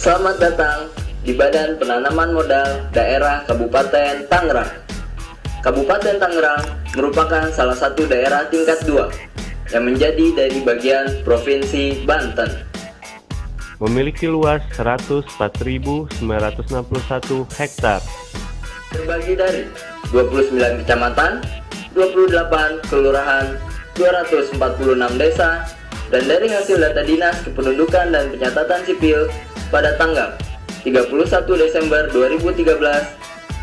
Selamat datang di Badan Penanaman Modal Daerah Kabupaten Tangerang. Kabupaten Tangerang merupakan salah satu daerah tingkat 2 yang menjadi dari bagian Provinsi Banten. Memiliki luas 104.961 hektar. Terbagi dari 29 kecamatan, 28 kelurahan, 246 desa, dan dari hasil data Dinas Kependudukan dan Pencatatan Sipil pada tanggal 31 Desember 2013,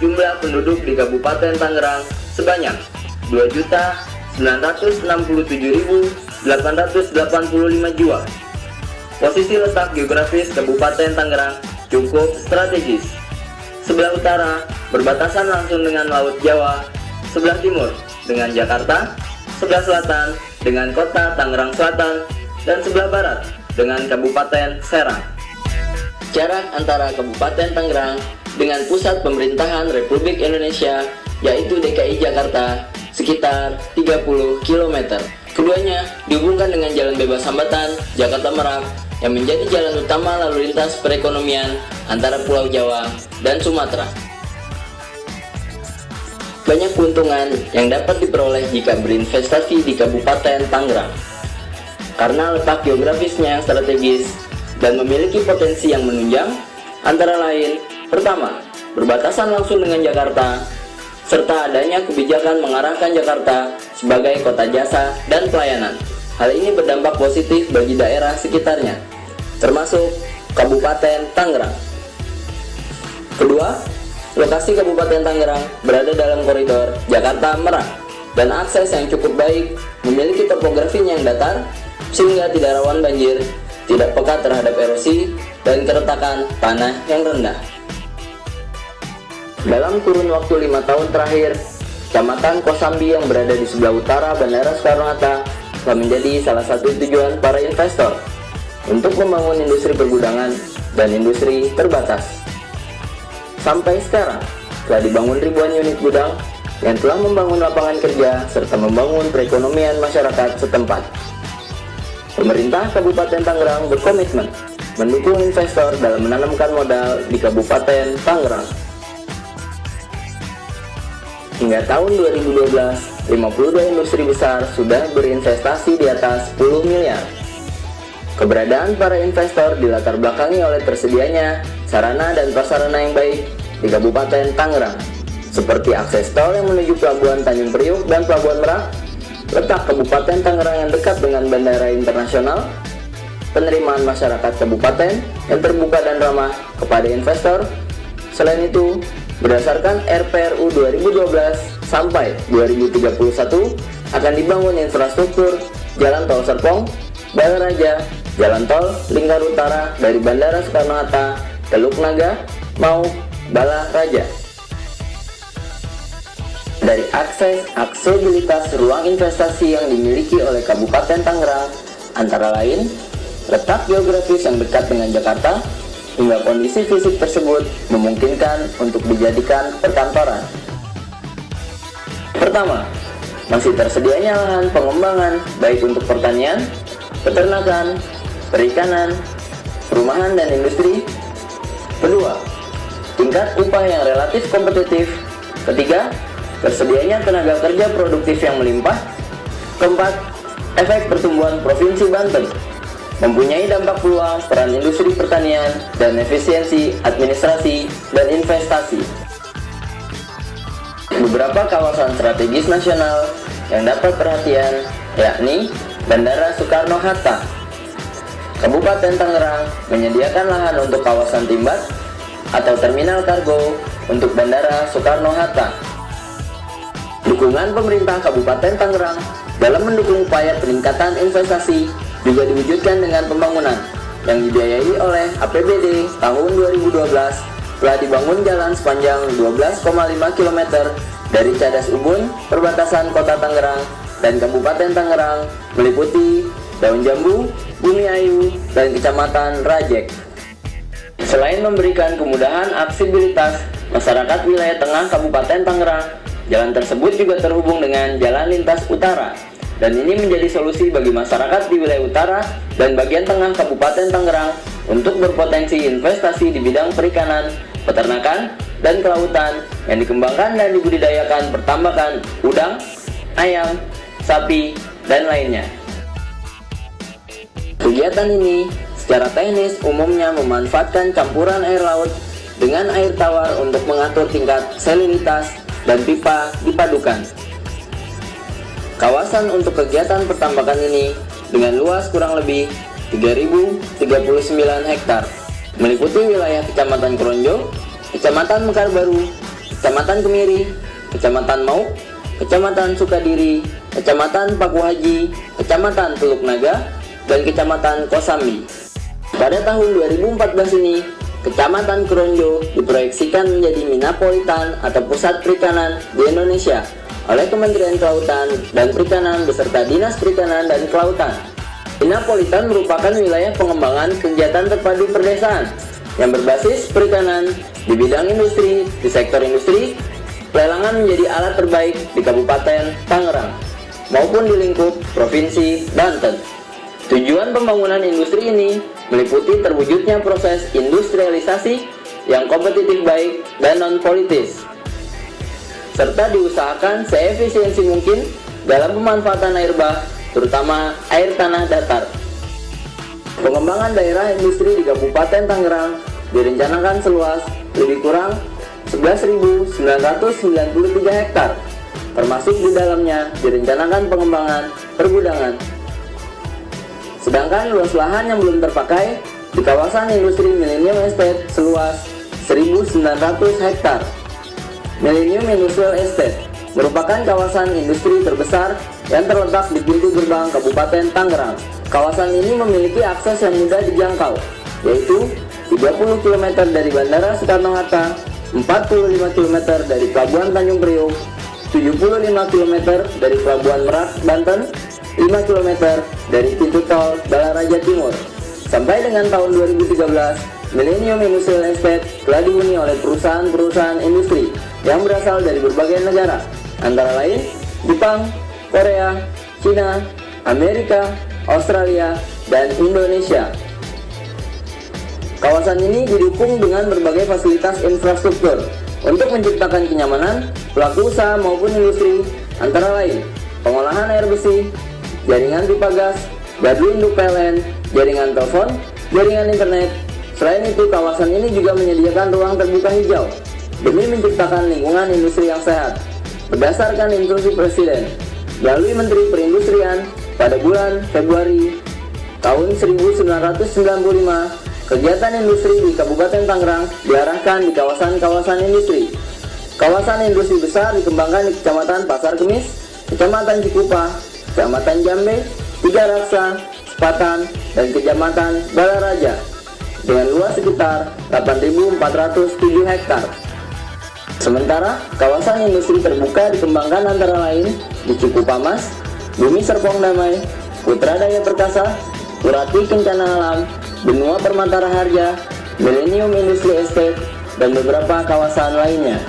jumlah penduduk di Kabupaten Tangerang sebanyak 2.967.885 jiwa. Posisi letak geografis Kabupaten Tangerang cukup strategis. Sebelah utara berbatasan langsung dengan Laut Jawa, sebelah timur dengan Jakarta, sebelah selatan dengan Kota Tangerang Selatan, dan sebelah barat dengan Kabupaten Serang. Jarak antara Kabupaten Tangerang dengan pusat pemerintahan Republik Indonesia yaitu DKI Jakarta sekitar 30 km. Keduanya dihubungkan dengan Jalan Bebas Hambatan Jakarta Merak yang menjadi jalan utama lalu lintas perekonomian antara Pulau Jawa dan Sumatera. Banyak keuntungan yang dapat diperoleh jika berinvestasi di Kabupaten Tangerang. Karena letak geografisnya yang strategis dan memiliki potensi yang menunjang, antara lain, pertama, berbatasan langsung dengan Jakarta, serta adanya kebijakan mengarahkan Jakarta sebagai kota jasa dan pelayanan. Hal ini berdampak positif bagi daerah sekitarnya, termasuk Kabupaten Tangerang. Kedua, lokasi Kabupaten Tangerang berada dalam koridor Jakarta-Merak dan akses yang cukup baik, memiliki topografinya yang datar, sehingga tidak rawan banjir, tidak peka terhadap erosi, dan keretakan tanah yang rendah. Dalam kurun waktu 5 tahun terakhir, Kecamatan Kosambi yang berada di sebelah utara Bandara Soekarno-Hatta telah menjadi salah satu tujuan para investor untuk membangun industri pergudangan dan industri terbatas. Sampai sekarang, telah dibangun ribuan unit gudang yang telah membangun lapangan kerja serta membangun perekonomian masyarakat setempat. Pemerintah Kabupaten Tangerang berkomitmen mendukung investor dalam menanamkan modal di Kabupaten Tangerang. Hingga tahun 2012, 52 industri besar sudah berinvestasi di atas 10 miliar. Keberadaan para investor dilatar belakangi oleh tersedianya sarana dan prasarana yang baik di Kabupaten Tangerang, seperti akses tol yang menuju Pelabuhan Tanjung Priuk dan Pelabuhan Merak, letak Kabupaten Tangerang yang dekat dengan bandara internasional, penerimaan masyarakat kabupaten yang terbuka dan ramah kepada investor. Selain itu, berdasarkan RPRU 2012 sampai 2031 akan dibangun infrastruktur Jalan Tol Serpong, Balaraja, Jalan Tol Lingkar Utara dari Bandara Soekarno-Hatta, Teluk Naga, mau Balaraja. Dari aksesibilitas ruang investasi yang dimiliki oleh Kabupaten Tangerang, antara lain, letak geografis yang dekat dengan Jakarta, hingga kondisi fisik tersebut memungkinkan untuk dijadikan perkantoran. Pertama, masih tersedianya lahan pengembangan baik untuk pertanian, peternakan, perikanan, perumahan, dan industri. Kedua, tingkat upah yang relatif kompetitif. Ketiga, tersedianya tenaga kerja produktif yang melimpah. Keempat, efek pertumbuhan Provinsi Banten. Mempunyai dampak peluang peran industri pertanian dan efisiensi administrasi dan investasi. Beberapa kawasan strategis nasional yang dapat perhatian yakni Bandara Soekarno-Hatta. Kabupaten Tangerang menyediakan lahan untuk kawasan timbat atau terminal kargo untuk Bandara Soekarno-Hatta. Dukungan pemerintah Kabupaten Tangerang dalam mendukung upaya peningkatan investasi juga diwujudkan dengan pembangunan yang dibiayai oleh APBD tahun 2012. Telah dibangun jalan sepanjang 12,5 km dari Cadas Ubun, perbatasan Kota Tangerang dan Kabupaten Tangerang, meliputi Daun Jambu, Bumi Ayu, dan Kecamatan Rajek. Selain memberikan kemudahan aksesibilitas masyarakat wilayah tengah Kabupaten Tangerang, jalan tersebut juga terhubung dengan jalan lintas utara, dan ini menjadi solusi bagi masyarakat di wilayah utara dan bagian tengah Kabupaten Tangerang untuk berpotensi investasi di bidang perikanan, peternakan, dan kelautan yang dikembangkan dan dibudidayakan pertambakan udang, ayam, sapi, dan lainnya. Kegiatan ini secara teknis umumnya memanfaatkan campuran air laut dengan air tawar untuk mengatur tingkat salinitas dan pipa dipadukan. Kawasan untuk kegiatan pertambakan ini dengan luas kurang lebih 3.039 hektar, meliputi wilayah Kecamatan Kronjo, Kecamatan Mekar Baru, Kecamatan Kemiri, Kecamatan Mauk, Kecamatan Sukadiri, Kecamatan Paku Haji, Kecamatan Teluk Naga, dan Kecamatan Kosambi. Pada tahun 2014 ini, Kecamatan Kronjo diproyeksikan menjadi Minapolitan atau pusat perikanan di Indonesia oleh Kementerian Kelautan dan Perikanan beserta Dinas Perikanan dan Kelautan. Minapolitan merupakan wilayah pengembangan kegiatan terpadu perdesaan yang berbasis perikanan di bidang industri, di sektor industri, pelelangan menjadi alat terbaik di Kabupaten Tangerang maupun di lingkup Provinsi Banten. Tujuan pembangunan industri ini meliputi terwujudnya proses industrialisasi yang kompetitif baik dan non-politis, serta diusahakan seefisiensi mungkin dalam pemanfaatan air bah, terutama air tanah datar. Pengembangan daerah industri di Kabupaten Tangerang direncanakan seluas lebih kurang 11.993 hektar, termasuk di dalamnya direncanakan pengembangan pergudangan. Sedangkan luas lahan yang belum terpakai di kawasan industri Millennium Estate seluas 1.900 hektar. Millennium Industrial Estate merupakan kawasan industri terbesar yang terletak di pintu gerbang Kabupaten Tangerang. Kawasan ini memiliki akses yang mudah dijangkau, yaitu 30 km dari Bandara Soekarno-Hatta, 45 km dari Pelabuhan Tanjung Priok, 75 km dari Pelabuhan Merak, Banten, 5 km dari pintu tol Balaraja Timur. Sampai dengan tahun 2013, Millennium Industrial Estate telah dihuni oleh perusahaan-perusahaan industri yang berasal dari berbagai negara, antara lain Jepang, Korea, Cina, Amerika, Australia, dan Indonesia. Kawasan ini didukung dengan berbagai fasilitas infrastruktur untuk menciptakan kenyamanan pelaku usaha maupun industri, antara lain pengolahan air bersih, jaringan pipa gas, gardu induk PLN, jaringan telepon, jaringan internet. Selain itu, kawasan ini juga menyediakan ruang terbuka hijau demi menciptakan lingkungan industri yang sehat. Berdasarkan instruksi Presiden melalui Menteri Perindustrian pada bulan Februari tahun 1995, kegiatan industri di Kabupaten Tangerang diarahkan di kawasan-kawasan industri. Kawasan industri besar dikembangkan di Kecamatan Pasar Kemis, Kecamatan Cikupa, Kecamatan Jambe, Tiga Raksa, Sepatan, dan Kecamatan Balaraja dengan luas sekitar 8.407 hektar. Sementara kawasan industri terbuka dikembangkan antara lain di Cikupa Mas, Bumi Serpong Damai, Putra Daya Perkasa, Kurati Kencana Alam, Benua Permata Raharja, Millennium Industry Estate, dan beberapa kawasan lainnya.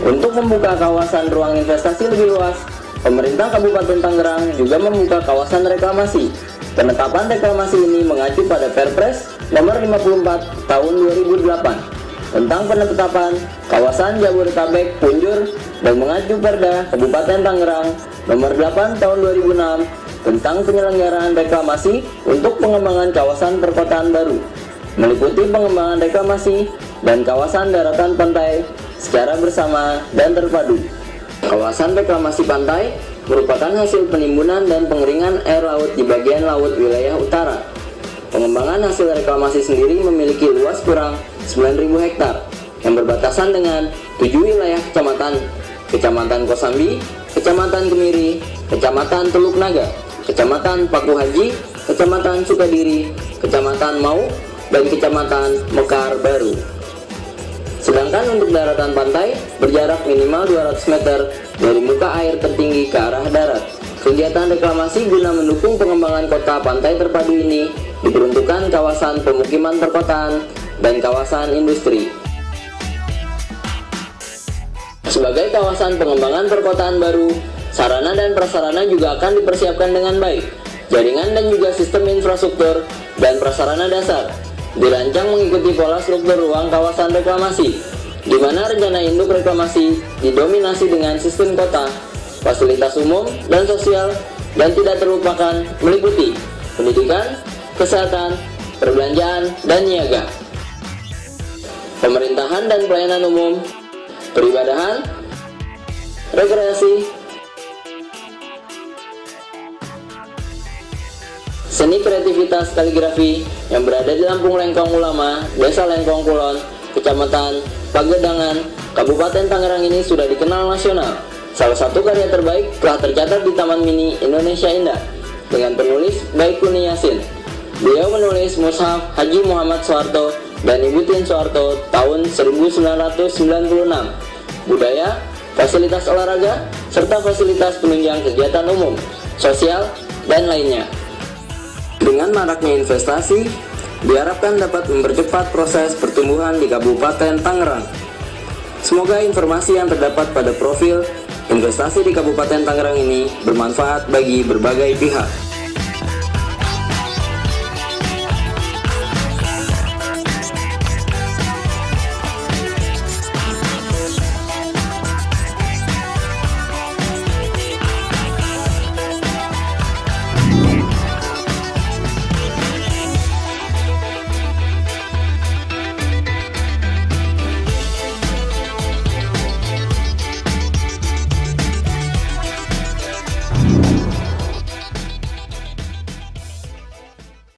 Untuk membuka kawasan ruang investasi lebih luas, pemerintah Kabupaten Tangerang juga membuka kawasan reklamasi. Penetapan reklamasi ini mengacu pada Perpres nomor 54 tahun 2008 tentang penetapan kawasan Jabodetabek Punjur dan mengacu Perda Kabupaten Tangerang nomor 8 tahun 2006 tentang penyelenggaraan reklamasi untuk pengembangan kawasan perkotaan baru, meliputi pengembangan reklamasi dan kawasan daratan pantai secara bersama dan terpadu. Kawasan reklamasi pantai merupakan hasil penimbunan dan pengeringan air laut di bagian laut wilayah utara. Pengembangan hasil reklamasi sendiri memiliki luas kurang 9.000 hektar yang berbatasan dengan 7 wilayah kecamatan: Kecamatan Kosambi, Kecamatan Kemiri, Kecamatan Teluk Naga, Kecamatan Paku Haji, Kecamatan Sukadiri, Kecamatan Mauk, dan Kecamatan Mekar Baru. Sedangkan untuk daratan pantai berjarak minimal 200 meter dari muka air tertinggi ke arah darat. Kegiatan reklamasi guna mendukung pengembangan kota pantai terpadu ini diperuntukkan kawasan pemukiman perkotaan dan kawasan industri. Sebagai kawasan pengembangan perkotaan baru, sarana dan prasarana juga akan dipersiapkan dengan baik. Jaringan dan juga sistem infrastruktur dan prasarana dasar dirancang mengikuti pola struktur ruang kawasan reklamasi, di mana rencana induk reklamasi didominasi dengan sistem kota, fasilitas umum dan sosial, dan tidak terlupakan meliputi pendidikan, kesehatan, perbelanjaan, dan niaga, pemerintahan dan pelayanan umum, peribadahan, rekreasi, seni kreativitas kaligrafi yang berada di Lampung Lengkong Ulama, Desa Lengkong Kulon, Kecamatan Pagedangan, Kabupaten Tangerang ini sudah dikenal nasional. Salah satu karya terbaik telah tercatat di Taman Mini Indonesia Indah dengan penulis Baikuni Yasin. Beliau menulis Mushaf Haji Muhammad Soeharto dan Ibu Tien Soeharto tahun 1996. Budaya, fasilitas olahraga, serta fasilitas penunjang kegiatan umum, sosial, dan lainnya. Dengan maraknya investasi, diharapkan dapat mempercepat proses pertumbuhan di Kabupaten Tangerang. Semoga informasi yang terdapat pada profil investasi di Kabupaten Tangerang ini bermanfaat bagi berbagai pihak.